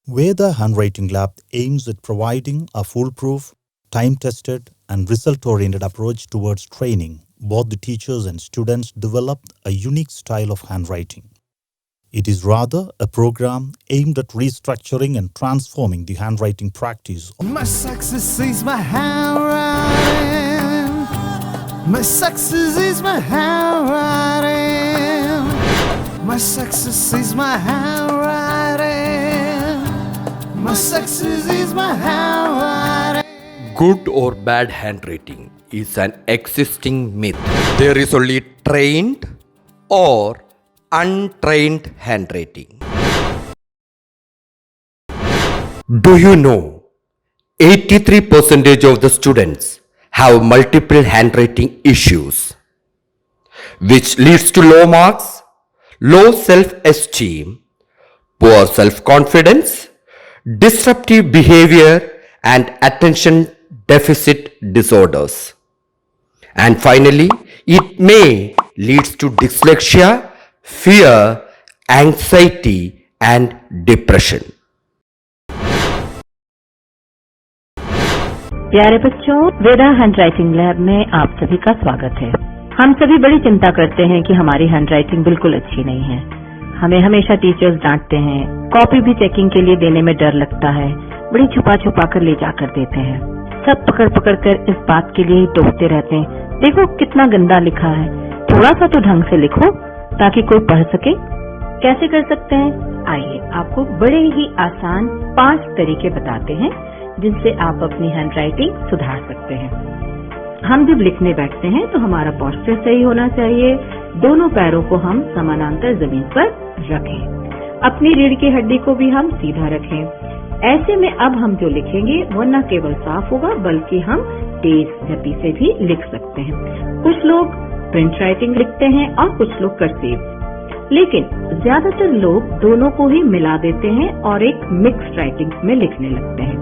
Veda Handwriting Lab aims at providing a foolproof, time-tested and result-oriented approach towards training. Both the teachers and students develop a unique style of handwriting. It is rather a program aimed at restructuring and transforming the handwriting practice. My success is my handwriting. My success is my handwriting. My success is my handwriting. My success is my handwriting. Good or bad handwriting is an existing myth. There is only trained or untrained handwriting. Do you know 83% of the students have multiple handwriting issues, which leads to low marks, low self-esteem, poor self-confidence, disruptive behavior and attention deficit disorders. And finally, it may lead to dyslexia, fear, anxiety and depression. प्यारे बच्चों, वेदा handwriting lab में आप सभी का स्वागत है। हम सभी बड़ी चिंता करते हैं कि हमारी हैंडराइटिंग बिल्कुल अच्छी नहीं है। हमें हमेशा टीचर्स डांटते हैं, कॉपी भी चेकिंग के लिए देने में डर लगता है, बड़ी छुपा छुपा कर ले जाकर देते हैं। सब पकड़ पकड़ कर इस बात के लिए ही टोकते रहते हैं, देखो कितना गंदा लिखा है, थोड़ा सा तो ढंग से लिखो ताकि कोई पढ़ सके। कैसे कर सकते हैं? आइए आपको बड़े ही आसान 5 तरीके बताते हैं जिनसे आप अपनी हैंडराइटिंग सुधार सकते हैं। हम जब लिखने बैठते हैं तो हमारा पोस्चर सही होना चाहिए। दोनों पैरों को हम समानांतर जमीन पर रखें। अपनी रीढ़ की हड्डी को भी हम सीधा रखें। ऐसे में अब हम जो लिखेंगे वो न केवल साफ होगा बल्कि हम तेज गति से भी लिख सकते हैं। कुछ लोग प्रिंट राइटिंग लिखते हैं और कुछ लोग कर्सिव, लेकिन ज्यादातर लोग दोनों को ही मिला देते हैं और एक मिक्स्ड राइटिंग में लिखने लगते हैं।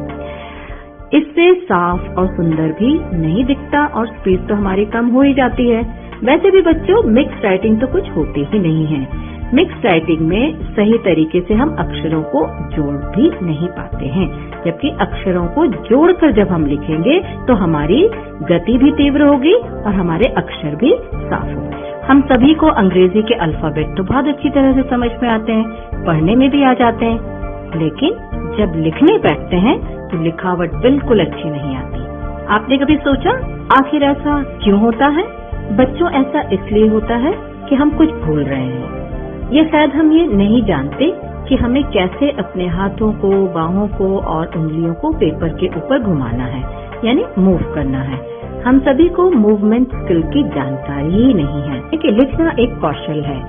इससे साफ और सुंदर भी नहीं दिखता और स्पीड तो हमारी कम हो ही जाती है। वैसे भी बच्चों, मिक्स्ड राइटिंग तो कुछ होती ही नहीं है। मिक्स्ड राइटिंग में सही तरीके से हम अक्षरों को जोड़ भी नहीं पाते हैं, जबकि अक्षरों को जोड़कर जब हम लिखेंगे तो हमारी गति भी तीव्र होगी और हमारे अक्षर भी साफ होंगे। हम सभी को अंग्रेजी के अल्फाबेट तो बहुत अच्छी तरह से समझ में आते हैं, पढ़ने में भी आ जाते हैं, लेकिन जब लिखने बैठते हैं तो लिखावट बिल्कुल अच्छी नहीं आती। आपने कभी सोचा आखिर ऐसा क्यों होता है? बच्चों, ऐसा इसलिए होता है कि हम कुछ भूल रहे हैं। ये शायद हम ये नहीं जानते कि हमें कैसे अपने हाथों को, बाहों को और उंगलियों को पेपर के ऊपर घुमाना है, यानी मूव करना है। हम सभी को मूवमेंट स्किल की जानकारी ही नहीं है कि लिखना एक कौशल है।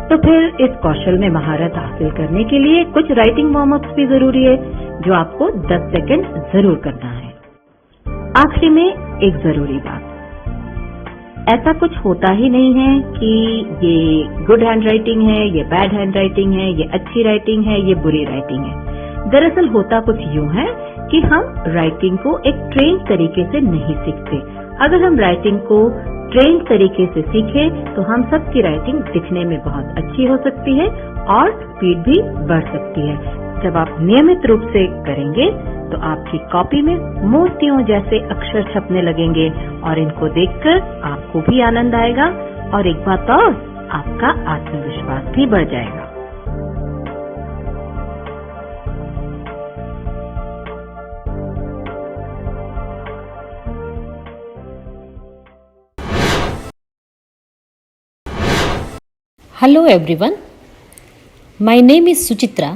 तो फिर इस कौशल में महारत हासिल करने के लिए कुछ राइटिंग वार्म अप्स भी जरूरी है, जो आपको 10 सेकंड जरूर करना है। आखिरी में एक जरूरी बात, ऐसा कुछ होता ही नहीं है कि ये गुड हैंडराइटिंग है, ये बैड हैंडराइटिंग है, ये अच्छी राइटिंग है, ये बुरी राइटिंग है। दरअसल होता कुछ यूं है कि हम राइटिंग को एक ट्रेन तरीके से नहीं सीखते। अगर हम राइटिंग को ट्रेन तरीके से सीखें तो हम सबकी राइटिंग दिखने में बहुत अच्छी हो सकती है और स्पीड भी बढ़ सकती है। जब आप नियमित रूप से करेंगे तो आपकी कॉपी में मोतियों जैसे अक्षर छपने लगेंगे और इनको देखकर आपको भी आनंद आएगा और एक बात और, आपका आत्मविश्वास भी बढ़ जाएगा। Hello everyone, my name is Suchitra.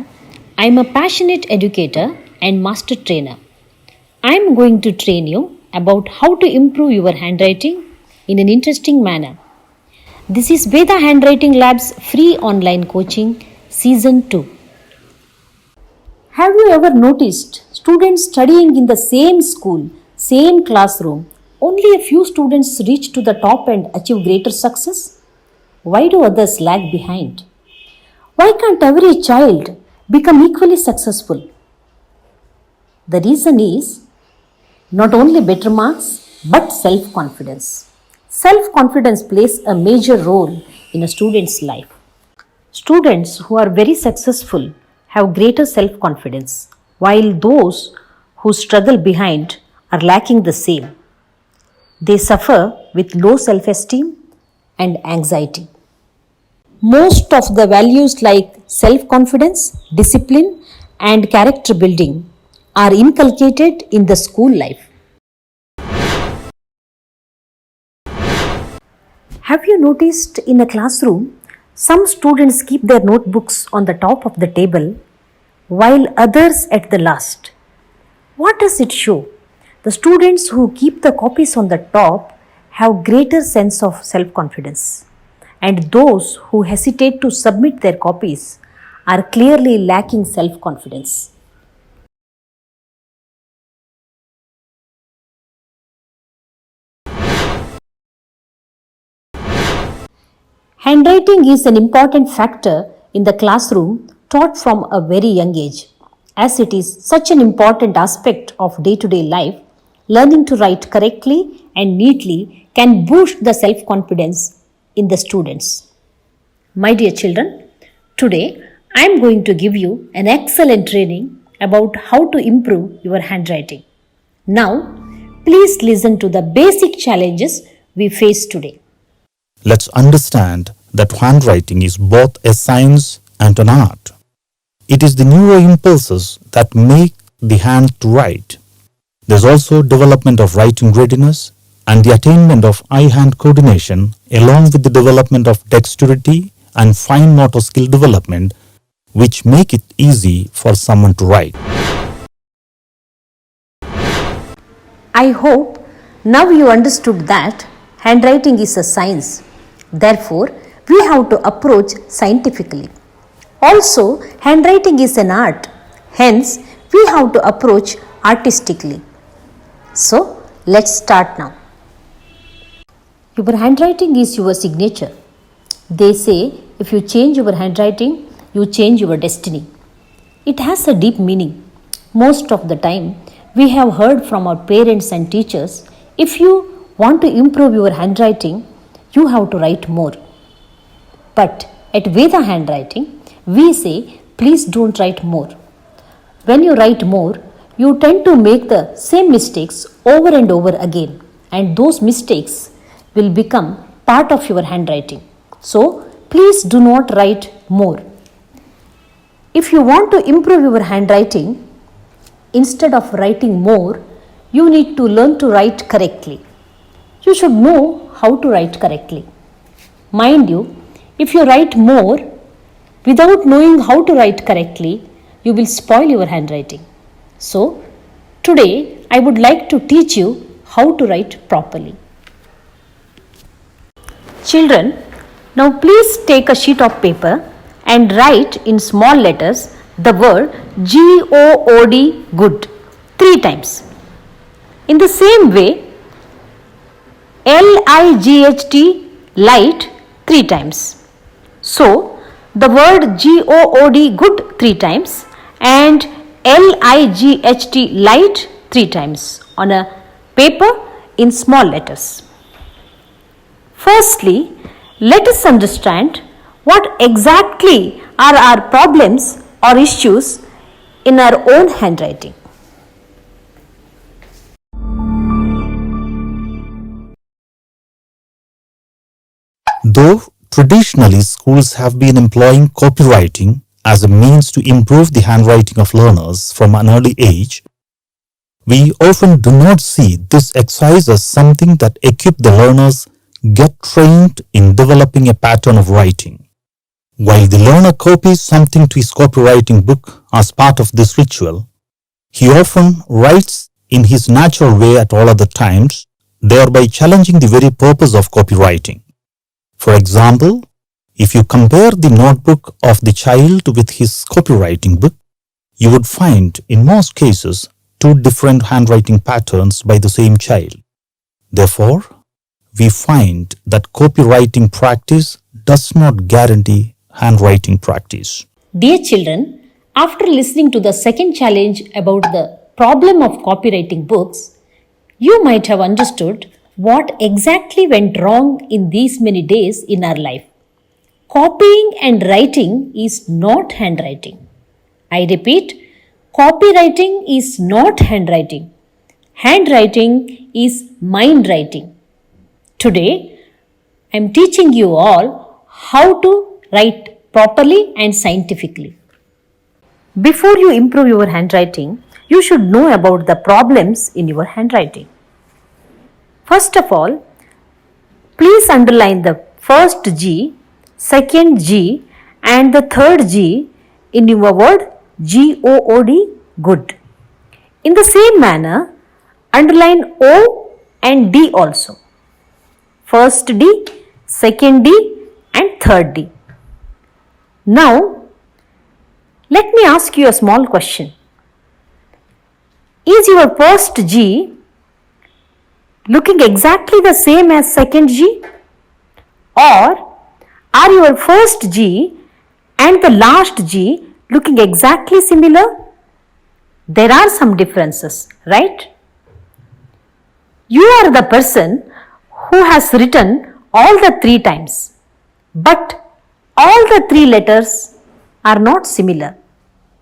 I am a passionate educator and master trainer. I am going to train you about how to improve your handwriting in an interesting manner. This is Veda Handwriting Lab's free online coaching season 2. Have you ever noticed students studying in the same school, same classroom, only a few students reach to the top and achieve greater success? Why do others lag behind? Why can't every child become equally successful? The reason is not only better marks but self-confidence. Self-confidence plays a major role in a student's life. Students who are very successful have greater self confidence, while those who struggle behind are lacking the same. They suffer with low self esteem and anxiety. Most of the values like self confidence, discipline, and character building are inculcated in the school life. Have you noticed in a classroom, some students keep their notebooks on the top of the table while others at the last? What does it show? The students who keep the copies on the top have greater sense of self-confidence, and those who hesitate to submit their copies are clearly lacking self-confidence. Handwriting is an important factor in the classroom taught from a very young age. As it is such an important aspect of day-to-day life, learning to write correctly and neatly can boost the self-confidence in the students. My dear children, today I am going to give you an excellent training about how to improve your handwriting. Now, please listen to the basic challenges we face today. Let's understand that handwriting is both a science and an art. It is the neural impulses that make the hand to write. There's also development of writing readiness and the attainment of eye-hand coordination, along with the development of dexterity and fine motor skill development, which make it easy for someone to write. I hope now you understood that handwriting is a science. Therefore, we have to approach scientifically. Also, handwriting is an art. Hence, we have to approach artistically. So, let's start now. Your handwriting is your signature. They say if you change your handwriting, you change your destiny. It has a deep meaning. Most of the time, we have heard from our parents and teachers, if you want to improve your handwriting, you have to write more. But at Veda Handwriting, we say, please don't write more. When you write more, you tend to make the same mistakes over and over again, and those mistakes will become part of your handwriting. So, please do not write more. If you want to improve your handwriting, instead of writing more, you need to learn to write correctly. You should know how to write correctly. Mind you, if you write more without knowing how to write correctly, you will spoil your handwriting. So, today I would like to teach you how to write properly. Children, now please take a sheet of paper and write in small letters the word G-O-O-D, good, 3 times. In the same way, L-I-G-H-T, light, 3 times. So, the word G-O-O-D, good, 3 times and L-I-G-H-T, light, 3 times on a paper in small letters. Firstly, let us understand what exactly are our problems or issues in our own handwriting. Though traditionally schools have been employing copywriting as a means to improve the handwriting of learners from an early age, we often do not see this exercise as something that equips the learners get trained in developing a pattern of writing. While the learner copies something to his copywriting book as part of this ritual, he often writes in his natural way at all other times, thereby challenging the very purpose of copywriting. For example, if you compare the notebook of the child with his copywriting book, you would find in most cases 2 different handwriting patterns by the same child. Therefore, we find that copywriting practice does not guarantee handwriting practice. Dear children, after listening to the second challenge about the problem of copywriting books, you might have understood what exactly went wrong in these many days in our life. Copying and writing is not handwriting. I repeat, copywriting is not handwriting. Handwriting is mind writing. Today, I am teaching you all how to write properly and scientifically. Before you improve your handwriting, you should know about the problems in your handwriting. First of all, please underline the first G, second G, and the third G in your word GOOD, good. In the same manner, underline O and D also. First D, second D, and third D. Now, let me ask you a small question. Is your first G looking exactly the same as second G? Or are your first G and the last G looking exactly similar? There are some differences, right? You are the person who has written all the three times, but all the three letters are not similar.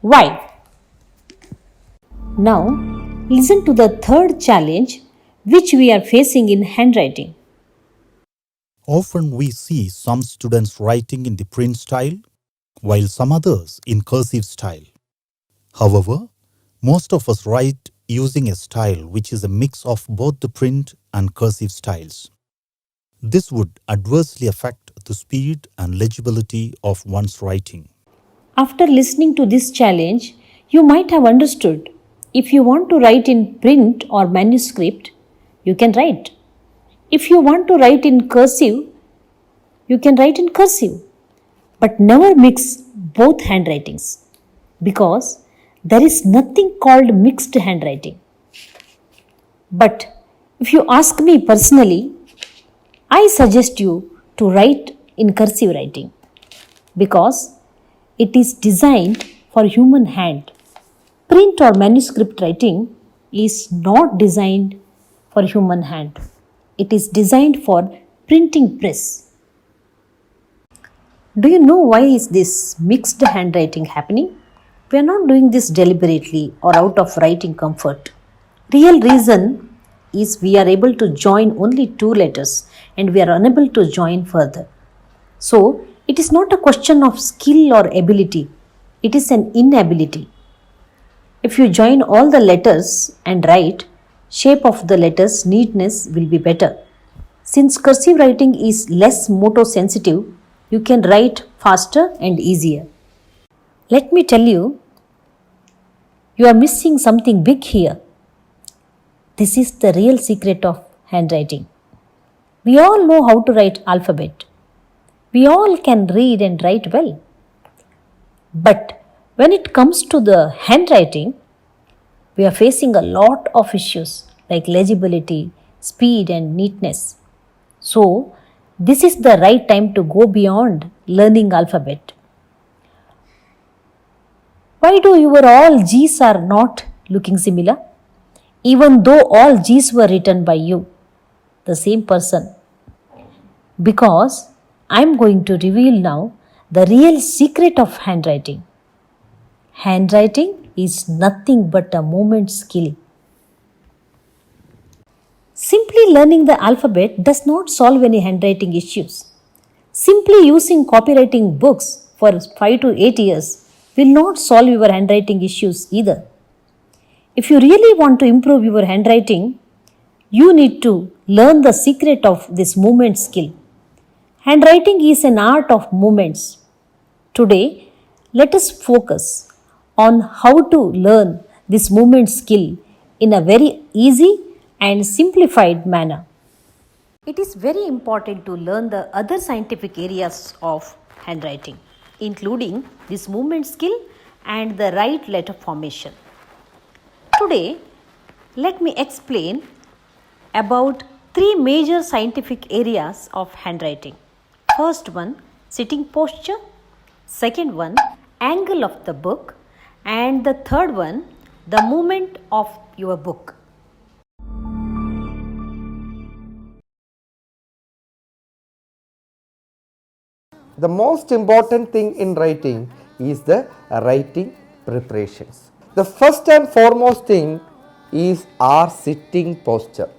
Why? Now, listen to the third challenge which we are facing in handwriting. Often we see some students writing in the print style, while some others in cursive style. However, most of us write using a style which is a mix of both the print and cursive styles. This would adversely affect the speed and legibility of one's writing. After listening to this challenge, you might have understood if you want to write in print or manuscript, you can write. If you want to write in cursive, you can write in cursive. But never mix both handwritings because there is nothing called mixed handwriting. But if you ask me personally, I suggest you to write in cursive writing because it is designed for human hand. Print or manuscript writing is not designed for human hand. It is designed for printing press. Do you know why is this mixed handwriting happening? We are not doing this deliberately or out of writing comfort. Real reason is we are able to join only two letters and we are unable to join further. So, it is not a question of skill or ability. It is an inability. If you join all the letters and write, shape of the letters, neatness will be better. Since cursive writing is less motor-sensitive, you can write faster and easier. Let me tell you, you are missing something big here. This is the real secret of handwriting. We all know how to write alphabet. We all can read and write well. But when it comes to the handwriting, we are facing a lot of issues like legibility, speed and neatness. So, this is the right time to go beyond learning alphabet. Why do your all G's are not looking similar? Even though all G's were written by you, the same person. Because I am going to reveal now the real secret of handwriting. Handwriting is nothing but a movement skill. Simply learning the alphabet does not solve any handwriting issues. Simply using copywriting books for 5 to 8 years will not solve your handwriting issues either. If you really want to improve your handwriting, you need to learn the secret of this movement skill. Handwriting is an art of movements. Today, let us focus on how to learn this movement skill in a very easy and simplified manner. It is very important to learn the other scientific areas of handwriting, including this movement skill and the right letter formation. Today, let me explain about three major scientific areas of handwriting. First one, sitting posture. Second one, angle of the book. And the third one, the movement of your book. The most important thing in writing is the writing preparations. The first and foremost thing is our sitting posture.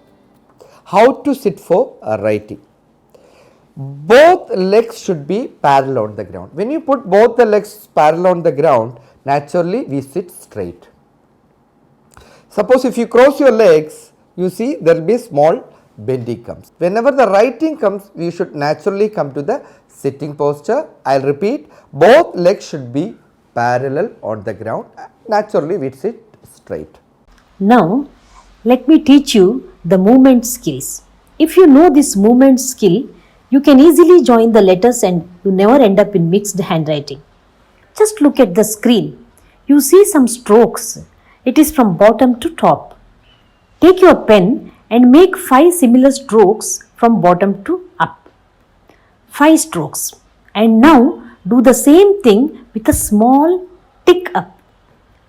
How to sit for writing. Both legs should be parallel on the ground. When you put both the legs parallel on the ground, naturally we sit straight. Suppose if you cross your legs, you see there will be small bending comes. Whenever the writing comes, you should naturally come to the sitting posture. I will repeat, both legs should be parallel on the ground. Naturally we sit straight. Now, let me teach you the movement skills. If you know this movement skill, you can easily join the letters and you never end up in mixed handwriting. Just look at the screen. You see some strokes. It is from bottom to top. Take your pen and make 5 similar strokes from bottom to up. 5 strokes. And now do the same thing with a small tick up.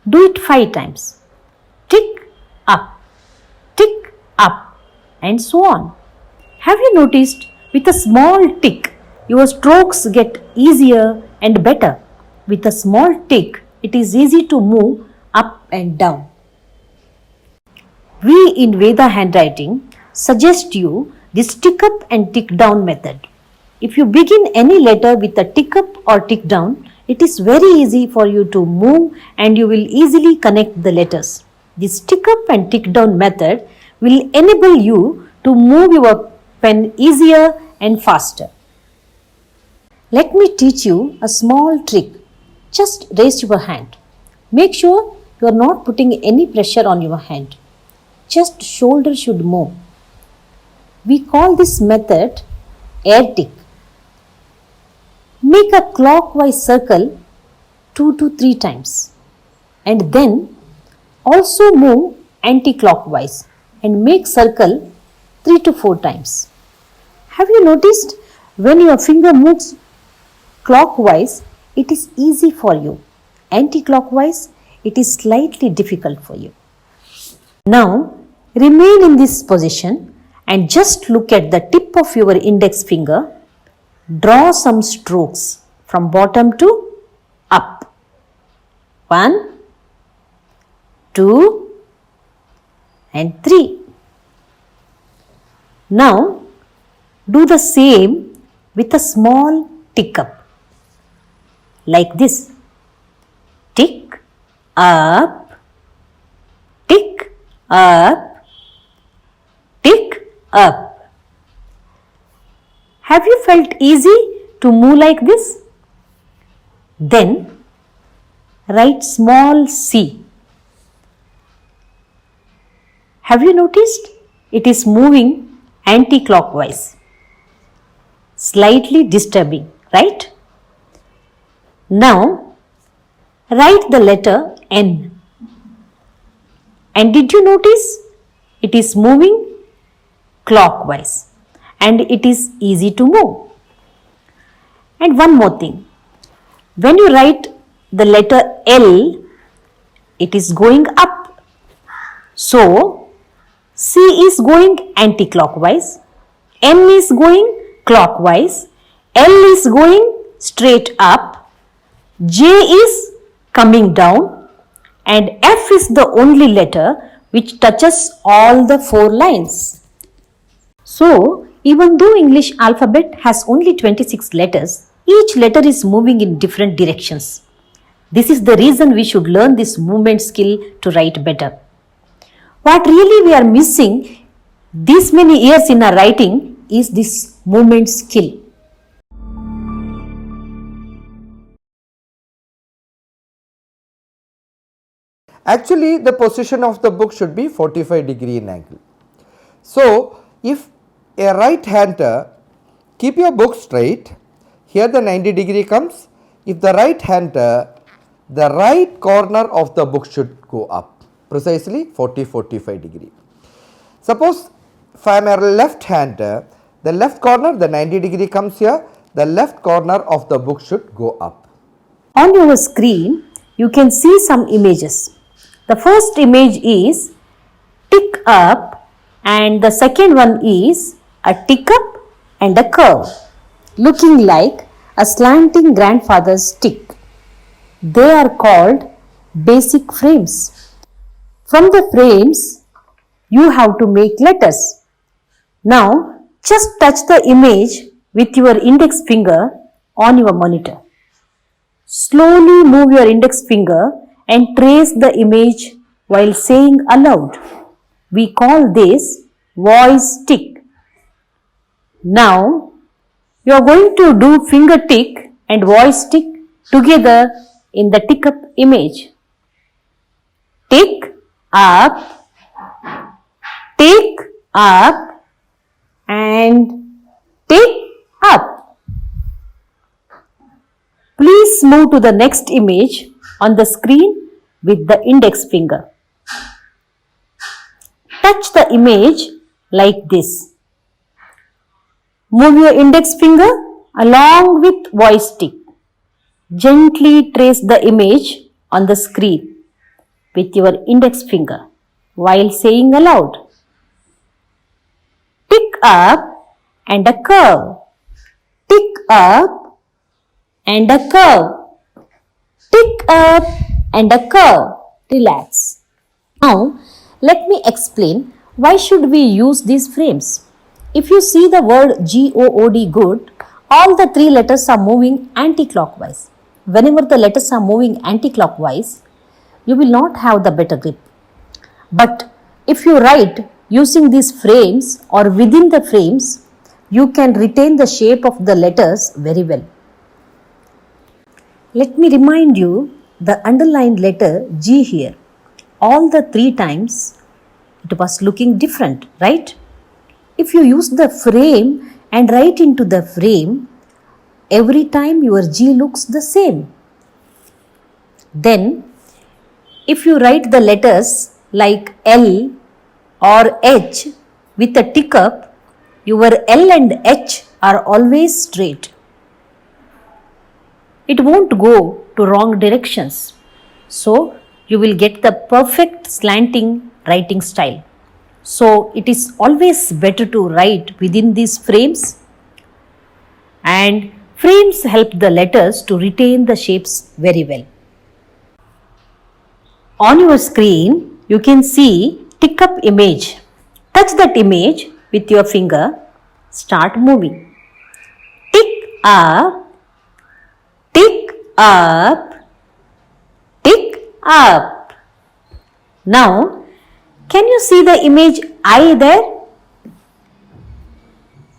Do it 5 times. Tick up, and so on. Have you noticed with a small tick, your strokes get easier and better. With a small tick, it is easy to move up and down. We in Veda handwriting suggest you this tick up and tick down method. If you begin any letter with a tick up or tick down, it is very easy for you to move and you will easily connect the letters. This tick up and tick down method will enable you to move your pen easier and faster. Let me teach you a small trick. Just raise your hand. Make sure you are not putting any pressure on your hand. Just shoulder should move. We call this method air tick. Make a clockwise circle 2 to 3 times and then also move anti-clockwise and make circle 3 to 4 times. Have you noticed when your finger moves clockwise, it is easy for you. Anti-clockwise, it is slightly difficult for you. Now, remain in this position and just look at the tip of your index finger. Draw some strokes from bottom to up. 1, 2, and 3. Now, do the same with a small tick up. Like this. Tick up, tick up, tick up. Have you felt easy to move like this? Then write small c. Have you noticed? It is moving anti-clockwise. Slightly disturbing, right? Now, write the letter N. And did you notice? It is moving clockwise and it is easy to move. And one more thing. When you write the letter L, it is going up. So, C is going anti-clockwise, N is going clockwise, L is going straight up, J is coming down, and F is the only letter which touches all the 4 lines. So, even though English alphabet has only 26 letters, each letter is moving in different directions. This is the reason we should learn this movement skill to write better. What really we are missing these many years in our writing is this movement skill. Actually, the position of the book should be 45-degree in angle. So, if a right-hander, keep your book straight, here the 90-degree comes. If the right-hander, the right corner of the book should go up, precisely 40-45 degree. Suppose if I am a left-hander, the left corner, the 90-degree comes here, the left corner of the book should go up. On your screen, you can see some images. The first image is tick up and the second one is a tick up and a curve, looking like a slanting grandfather's stick. They are called basic frames. From the frames, you have to make letters. Now, just touch the image with your index finger on your monitor. Slowly move your index finger and trace the image while saying aloud. We call this voice tick. Now, you are going to do finger tick and voice tick together in the tick up image. Tick up, tick up, and tick up. Please move to the next image on the screen with the index finger. Touch the image like this. Move your index finger along with voice tick. Gently trace the image on the screen with your index finger while saying aloud. Tick up and a curve. Tick up and a curve. Tick up and a curve. Relax. Now, let me explain why should we use these frames. If you see the word GOOD, good, all the three letters are moving anti-clockwise. Whenever the letters are moving anti-clockwise, you will not have the better grip. But if you write using these frames or within the frames, you can retain the shape of the letters very well. Let me remind you the underlined letter G here. All the three times it was looking different, right? If you use the frame and write into the frame, every time your G looks the same. Then, if you write the letters like L or H with a tick up, your L and H are always straight. It won't go to wrong directions. So, you will get the perfect slanting writing style. So, it is always better to write within these frames, and frames help the letters to retain the shapes very well. On your screen, you can see tick up image. Touch that image with your finger. Start moving. Tick up, tick up, tick up. Now, can you see the image I there?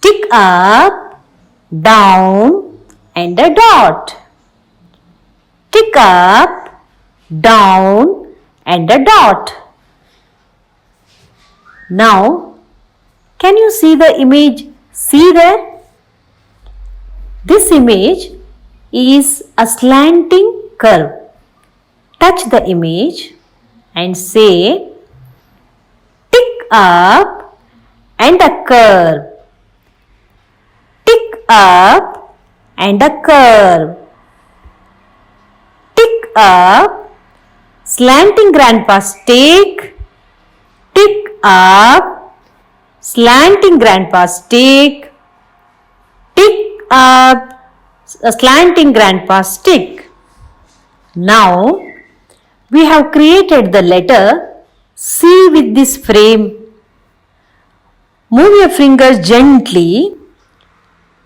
Tick up, down, and a dot. Tick up, down, and a dot. Now, can you see the image C there? This image is a slanting curve. Touch the image and say tick up and a curve. Tick up and a curve. Tick up, slanting grandpa's take. Tick up, slanting grandpa's take. Tick up, slanting grandpa's tick. Now, we have created the letter C with this frame. Move your fingers gently.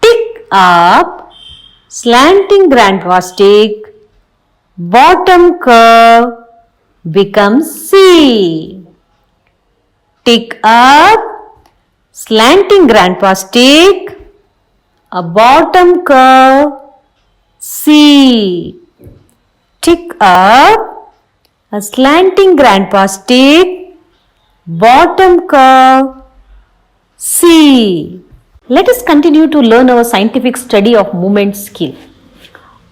Tick up, slanting grandpa's tick. Bottom curve becomes C. Tick up, slanting grandpa's tick. A bottom curve C. Tick up, a slanting grandpa's tick, bottom curve C. Let us continue to learn our scientific study of movement skill.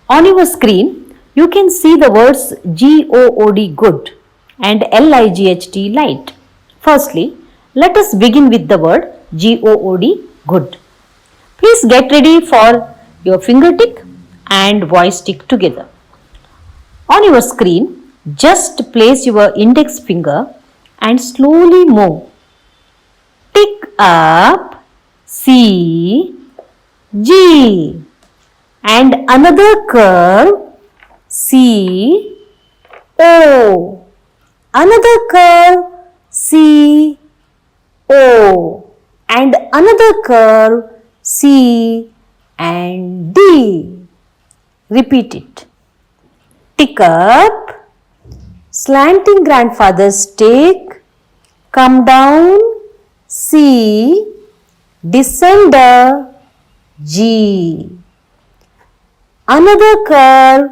On your screen, you can see the words GOOD, good, and LIGHT, light. Firstly, let us begin with the word GOOD, good. Please get ready for your finger tick and voice tick together. On your screen, just place your index finger and slowly move. Tick up, C, G, and another curve, C, O. Another curve, C, O. And another curve, C and D. Repeat it. Tick up, slanting grandfather's take, come down, C, descender, G. Another curve,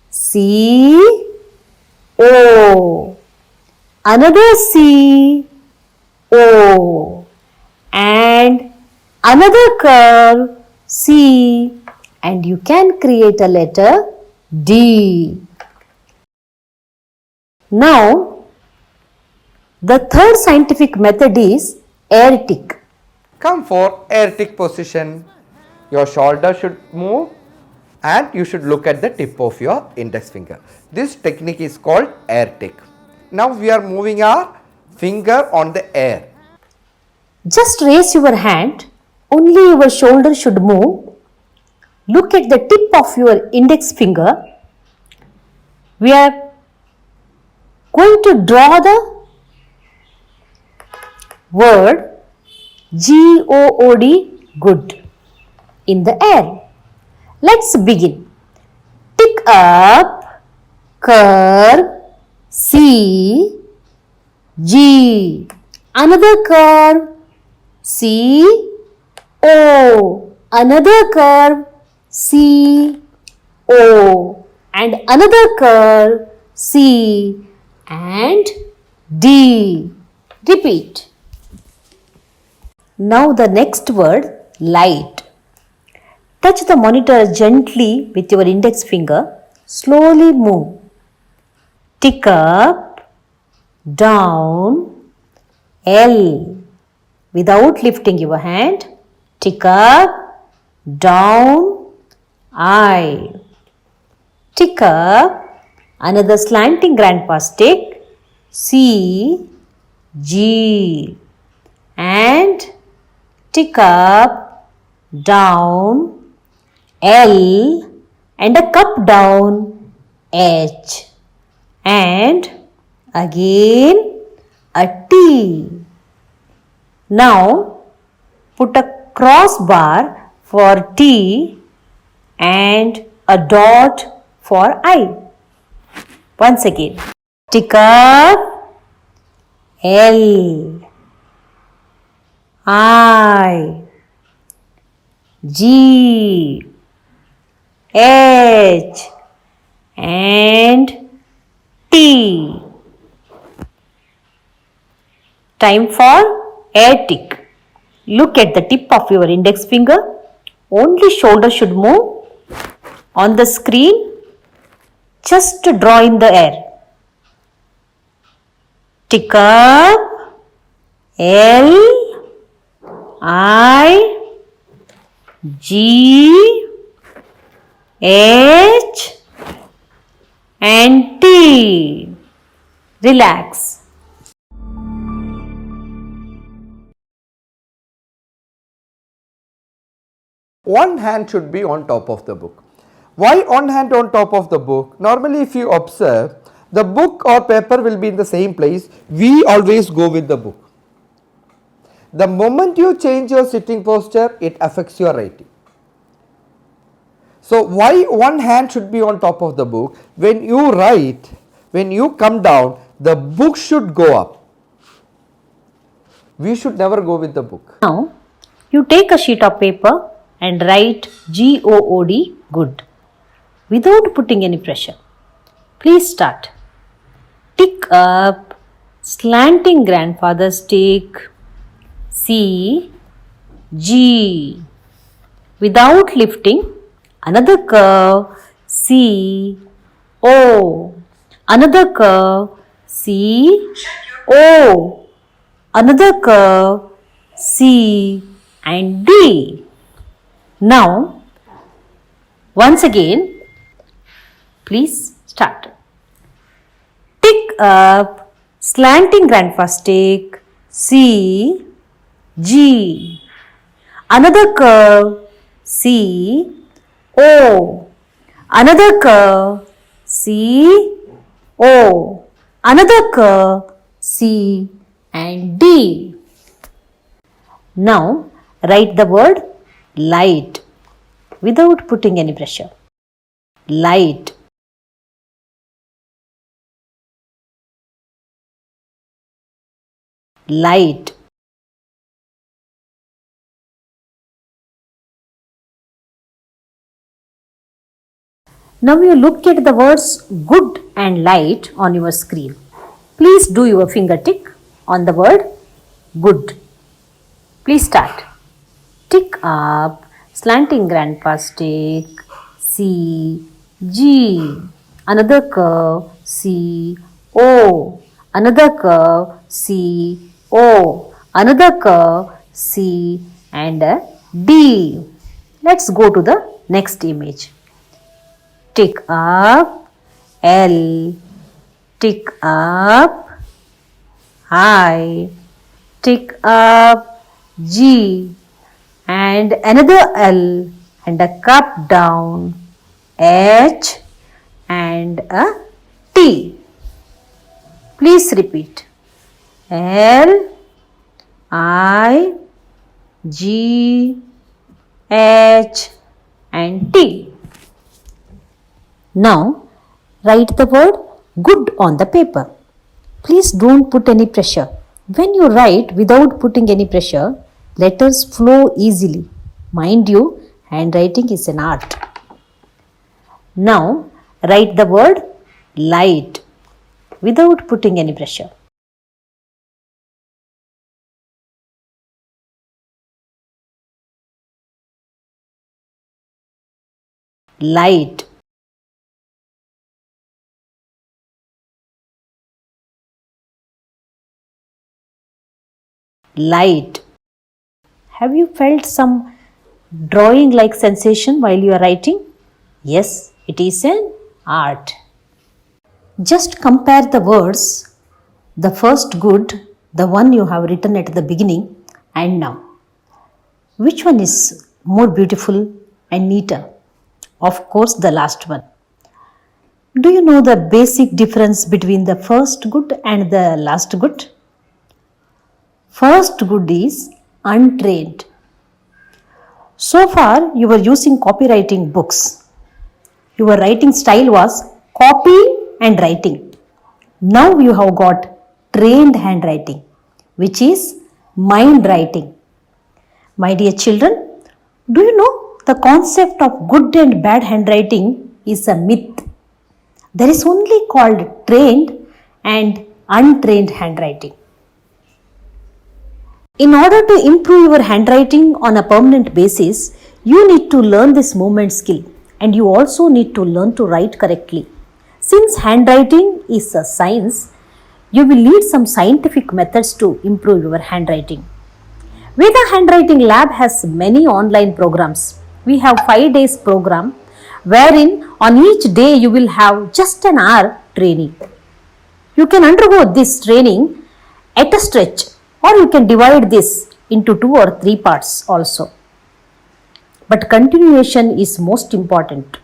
C, O. Another C, O. And another curve, C, and you can create a letter D. Now, the third scientific method is air tick. Come for air tick position. Your shoulder should move and you should look at the tip of your index finger. This technique is called air tick. Now we are moving our finger on the air. Just raise your hand, only your shoulder should move. Look at the tip of your index finger. We are going to draw the word G-O-O-D, good, in the air. Let's begin. Tick up, curve, C, G. Another curve, C, O. Another curve, C, O. And another curve, C and D. Repeat. Now the next word, light. Touch the monitor gently with your index finger. Slowly move. Tick up, down, L. Without lifting your hand. Tick up, down, I. Tick up, another slanting grandpa's tick, C, G. And tick up, down, L, and a cup down, H. And again a T. Now put a crossbar for T and a dot for I. Once again, tick up, L, I, G, H and T. Time for air tick. Look at the tip of your index finger. Only shoulder should move. On the screen, just draw in the air. Tick up, L, I, G, H and T. Relax. One hand should be on top of the book. Why one hand on top of the book? Normally if you observe, the book or paper will be in the same place. We always go with the book. The moment you change your sitting posture, it affects your writing. So why one hand should be on top of the book? When you write, when you come down, the book should go up. We should never go with the book. Now, you take a sheet of paper and write G-O-O-D, good, without putting any pressure. Please start. Tick up, slanting grandfather's tick, C, G. Without lifting, another curve, C, O. Another curve, C, O. Another curve, C and D. Now, once again, please start. Tick up, slanting grandpa's tick, C, G. Another curve, C, O. Another curve, C, O. Another K, C and D. Now write the word light without putting any pressure. Light. Light. Now you look at the words good and light on your screen. Please do your finger tick on the word good. Please start. Tick up, slanting grandpa's tick, C, G. Another curve, C, O. Another curve, C, O. Another curve, C and a D. Let's go to the next image. Tick up, L. Tick up, I. Tick up, G. And another L and a cup down, H and a T. Please repeat. L, I, G, H and T. Now write the word good on the paper. Please don't put any pressure. When you write without putting any pressure, letters flow easily. Mind you, handwriting is an art. Now write the word light without putting any pressure. Light. Light. Have you felt some drawing like sensation while you are writing? Yes, it is an art. Just compare the words, the first good, the one you have written at the beginning and now. Which one is more beautiful and neater? Of course, the last one. Do you know the basic difference between the first good and the last good? First good is untrained. So far, you were using copywriting books. Your writing style was copy and writing. Now you have got trained handwriting, which is mind writing. My dear children, do you know the concept of good and bad handwriting is a myth. There is only called trained and untrained handwriting. In order to improve your handwriting on a permanent basis, you need to learn this movement skill and you also need to learn to write correctly. Since handwriting is a science, you will need some scientific methods to improve your handwriting. Veda Handwriting Lab has many online programs. We have 5 days program wherein on each day you will have just an hour training. You can undergo this training at a stretch or you can divide this into 2 or 3 parts also. But continuation is most important.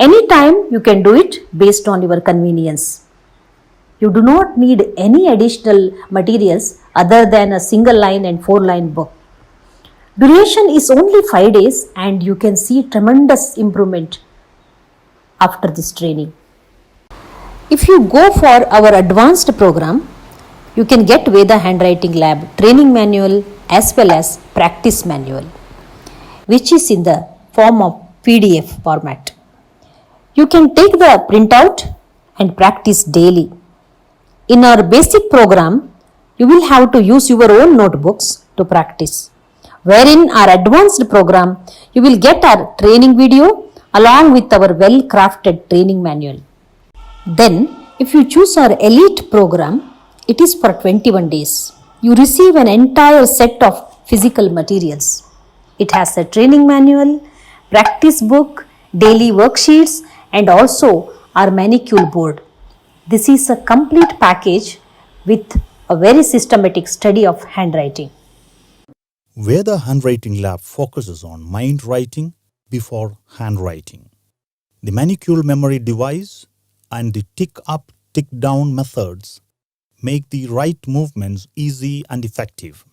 Anytime you can do it based on your convenience. You do not need any additional materials other than a single line and 4-line book. Duration is only 5 days and you can see tremendous improvement after this training. If you go for our advanced program, you can get Veda Handwriting Lab training manual as well as practice manual, which is in the form of PDF format. You can take the printout and practice daily. In our basic program, you will have to use your own notebooks to practice. Wherein our advanced program, you will get our training video along with our well-crafted training manual. Then, if you choose our elite program, it is for 21 days. You receive an entire set of physical materials. It has a training manual, practice book, daily worksheets and also our manicure board. This is a complete package with a very systematic study of handwriting. Veda Handwriting Lab focuses on mind writing before handwriting. The manicule memory device and the tick up, tick down methods make the right movements easy and effective.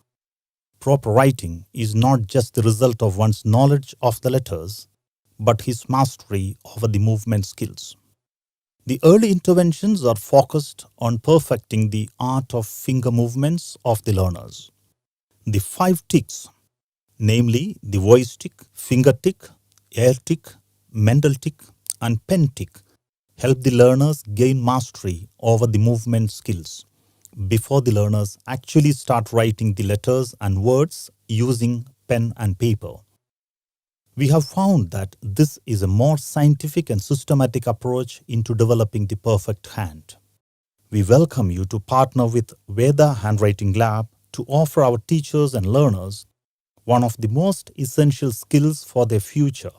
Proper writing is not just the result of one's knowledge of the letters, but his mastery over the movement skills. The early interventions are focused on perfecting the art of finger movements of the learners. The 5 ticks, namely the voice tick, finger tick, air tick, mental tick, and pen tick, help the learners gain mastery over the movement skills before the learners actually start writing the letters and words using pen and paper. We have found that this is a more scientific and systematic approach into developing the perfect hand. We welcome you to partner with Veda Handwriting Lab to offer our teachers and learners one of the most essential skills for their future,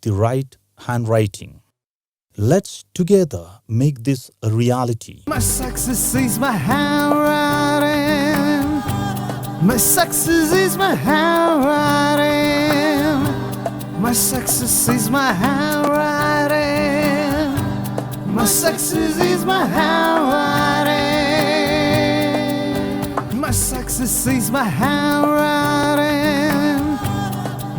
the right handwriting. Let's together make this a reality. My success is my handwriting. My success is my handwriting. My success is my handwriting. My success is my handwriting. My success is my handwriting.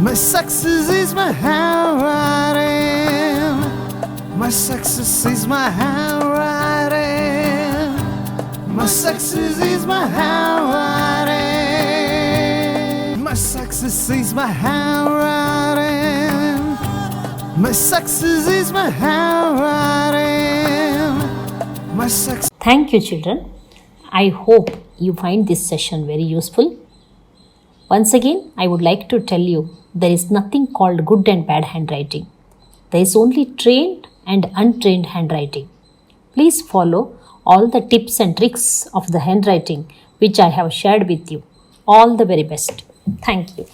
My success is my handwriting. My success is my handwriting. My success is my handwriting. My success is my handwriting. My success is my handwriting. My success. Thank you, children. I hope you find this session very useful. Once again, I would like to tell you there is nothing called good and bad handwriting. There is only trained and untrained handwriting. Please follow all the tips and tricks of the handwriting which I have shared with you. All the very best. Thank you.